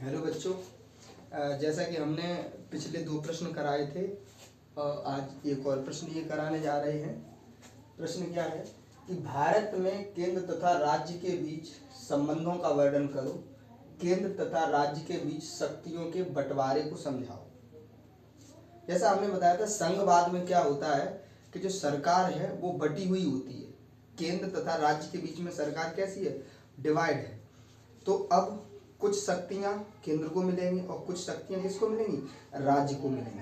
Hello बच्चों, जैसा कि हमने पिछले 2 प्रश्न कराए थे, आज एक और प्रश्न ये कराने जा रहे हैं। प्रश्न क्या है कि भारत में केंद्र तथा राज्य के बीच संबंधों का वर्णन करो। केंद्र तथा राज्य के बीच शक्तियों के बंटवारे को समझाओ। जैसा हमने बताया था, संघवाद में क्या होता है कि जो सरकार है वो बटी हुई होती है। केंद्र तथा राज्य के बीच में सरकार कैसी है? डिवाइड है। तो अब कुछ शक्तियां केंद्र को मिलेंगी और कुछ शक्तियां किसको मिलेंगी? राज्य को मिलेंगी।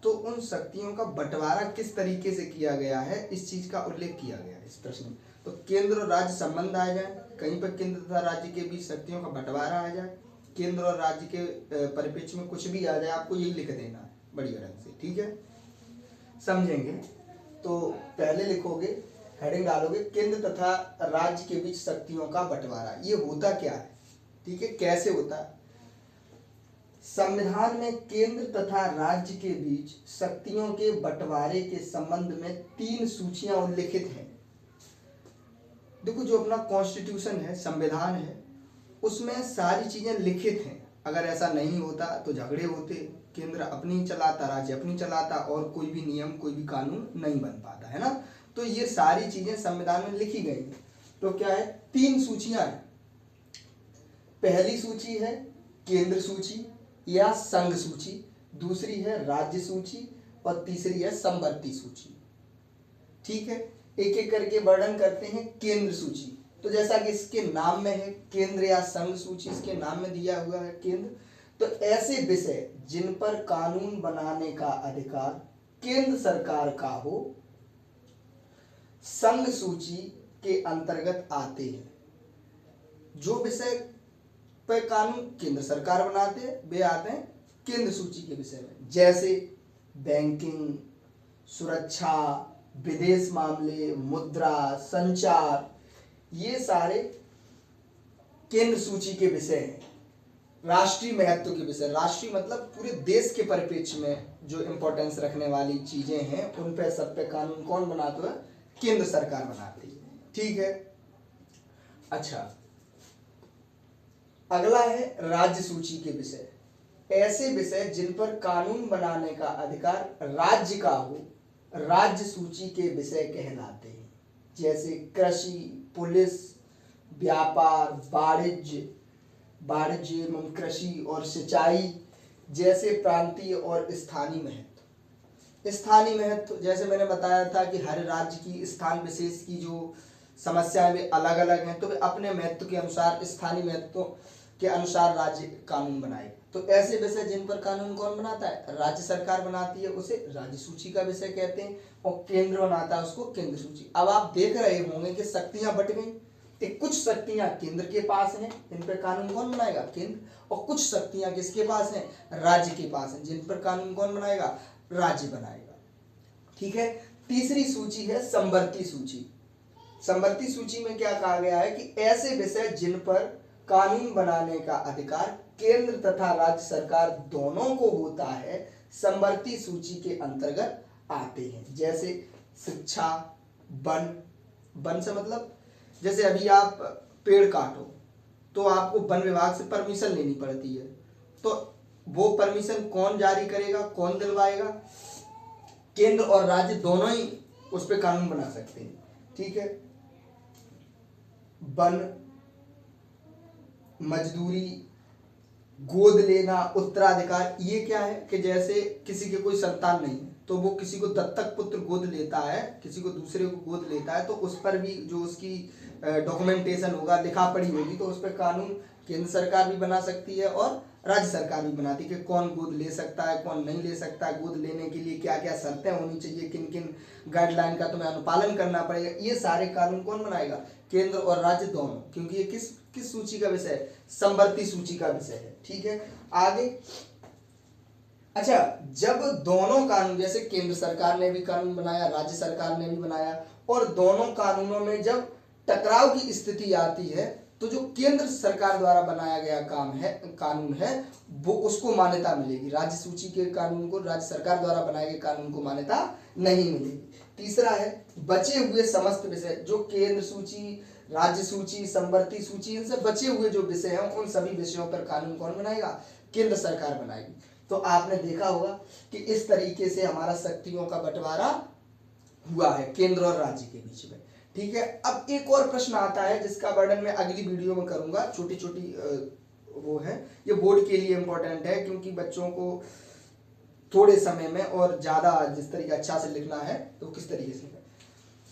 तो उन शक्तियों का बंटवारा किस तरीके से किया गया है, इस चीज का उल्लेख किया गया है इस प्रश्न में। तो केंद्र और राज्य संबंध आ जाए, कहीं पर केंद्र तथा राज्य के बीच शक्तियों का बंटवारा आ जाए, केंद्र और राज्य के परिप्रेक्ष्य में कुछ भी आ जाए, आपको यही लिख देना है बढ़िया ढंग से। ठीक है, समझेंगे। तो पहले लिखोगे, हेडिंग डालोगे, केंद्र तथा राज्य के बीच शक्तियों का बंटवारा। ये होता क्या है? ठीक है, कैसे होता है? संविधान में केंद्र तथा राज्य के बीच शक्तियों के बंटवारे के संबंध में 3 सूचियां उल्लिखित हैं। देखो, जो अपना कॉन्स्टिट्यूशन है, संविधान है, उसमें सारी चीजें लिखित हैं। अगर ऐसा नहीं होता तो झगड़े होते, केंद्र अपनी चलाता, राज्य अपनी चलाता और कोई भी नियम, कोई भी कानून नहीं बन पाता है ना। तो ये सारी चीजें संविधान में लिखी गई हैं। तो क्या है? 3 सूचियां हैं। पहली सूची है केंद्र सूची या संघ सूची, दूसरी है राज्य सूची और तीसरी है समवर्ती सूची। ठीक है, एक एक करके वर्णन करते हैं। केंद्र सूची, तो जैसा कि इसके नाम में है, केंद्र या संघ सूची इसके नाम में दिया हुआ है केंद्र। तो ऐसे विषय जिन पर कानून बनाने का अधिकार केंद्र सरकार का हो, संघ सूची के अंतर्गत आते हैं। जो विषय पर कानून केंद्र सरकार बनाते हैं वे आते हैं केंद्र सूची के विषय में, जैसे बैंकिंग, सुरक्षा, विदेश मामले, मुद्रा, संचार, ये सारे केंद्र सूची के विषय हैं। राष्ट्रीय महत्व के विषय, राष्ट्रीय मतलब पूरे देश के परिप्रेक्ष्य में जो इंपॉर्टेंस रखने वाली चीजें हैं, उन पे सब पे कानून कौन बनाता है? केंद्र सरकार बनाती है। ठीक है, अच्छा, अगला है राज्य सूची के विषय। ऐसे विषय जिन पर कानून बनाने का अधिकार राज्य का हो, राज्य सूची के विषय कहलाते हैं। जैसे कृषि, पुलिस, व्यापार, वाणिज्य एवं कृषि और सिंचाई जैसे प्रांतीय और स्थानीय महत्व। स्थानीय महत्व, जैसे मैंने बताया था कि हर राज्य की स्थान विशेष की जो समस्याएं वे अलग अलग हैं, तो वे अपने महत्व के अनुसार, स्थानीय महत्व के अनुसार राज्य कानून बनाए। तो ऐसे विषय जिन पर कानून कौन बनाता है? राज्य सरकार बनाती है, उसे राज्य सूची का विषय कहते हैं, और केंद्र बनाता है उसको केंद्र सूची। अब आप देख रहे होंगे कि शक्तियां बट गई। कुछ शक्तियां केंद्र के पास हैं, इन पर कानून कौन बनाएगा? केंद्र। और कुछ शक्तियां किसके पास हैं? राज्य के पास हैं, जिन पर कानून कौन बनाएगा? राज्य बनाएगा। ठीक है, तीसरी सूची है समवर्ती सूची। समवर्ती सूची में क्या कहा गया है कि ऐसे विषय जिन पर कानून बनाने का अधिकार केंद्र तथा राज्य सरकार दोनों को होता है, समवर्ती सूची के अंतर्गत आते हैं। जैसे शिक्षा, वन से मतलब जैसे अभी आप पेड़ काटो तो आपको वन विभाग से परमिशन लेनी पड़ती है, तो वो परमिशन कौन जारी करेगा, कौन दिलवाएगा? केंद्र और राज्य दोनों ही उस पर कानून बना सकते हैं। ठीक है, वन, मजदूरी, गोद लेना, उत्तराधिकार, ये क्या है कि जैसे किसी के कोई संतान नहीं है तो वो किसी को दत्तक पुत्र गोद लेता है, किसी को दूसरे को गोद लेता है, तो उस पर भी जो उसकी डॉक्यूमेंटेशन होगा, लिखा पढ़ी होगी, तो उस पर कानून केंद्र सरकार भी बना सकती है और राज्य सरकार भी बनाती है कि कौन गोद ले सकता है, कौन नहीं ले सकता है, गोद लेने के लिए क्या क्या शर्तें होनी चाहिए, किन किन गाइडलाइन का तुम्हें अनुपालन करना पड़ेगा। ये सारे कानून कौन बनाएगा? केंद्र और राज्य दोनों, क्योंकि ये किस सूची का विषय है? समवर्ती सूची का विषय है। ठीक है, आगे, अच्छा, जब दोनों कानून, जैसे केंद्र सरकार ने भी कानून बनाया, राज्य सरकार ने भी बनाया, और दोनों कानूनों में जब टकराव की स्थिति आती है, तो जो केंद्र सरकार द्वारा बनाया गया कानून है वो उसको मान्यता मिलेगी। राज्य सूची के कानून को, राज्य सरकार द्वारा बनाए गए कानून को मान्यता नहीं मिलेगी। तीसरा है बचे हुए समस्त विषय जो केंद्र सूची, राज्य सूची, संवर्ती सूची, इनसे बचे हुए जो विषय हैं उन सभी विषयों पर कानून कौन बनाएगा? केंद्र सरकार बनाएगी। तो आपने देखा होगा कि इस तरीके से हमारा शक्तियों का बंटवारा हुआ है केंद्र और राज्य के बीच में। ठीक है, अब एक और प्रश्न आता है जिसका वर्णन मैं अगली वीडियो में करूंगा। छोटी छोटी वो है, ये बोर्ड के लिए इम्पोर्टेंट है क्योंकि बच्चों को थोड़े समय में और ज़्यादा जिस तरीके अच्छा से लिखना है तो किस तरीके से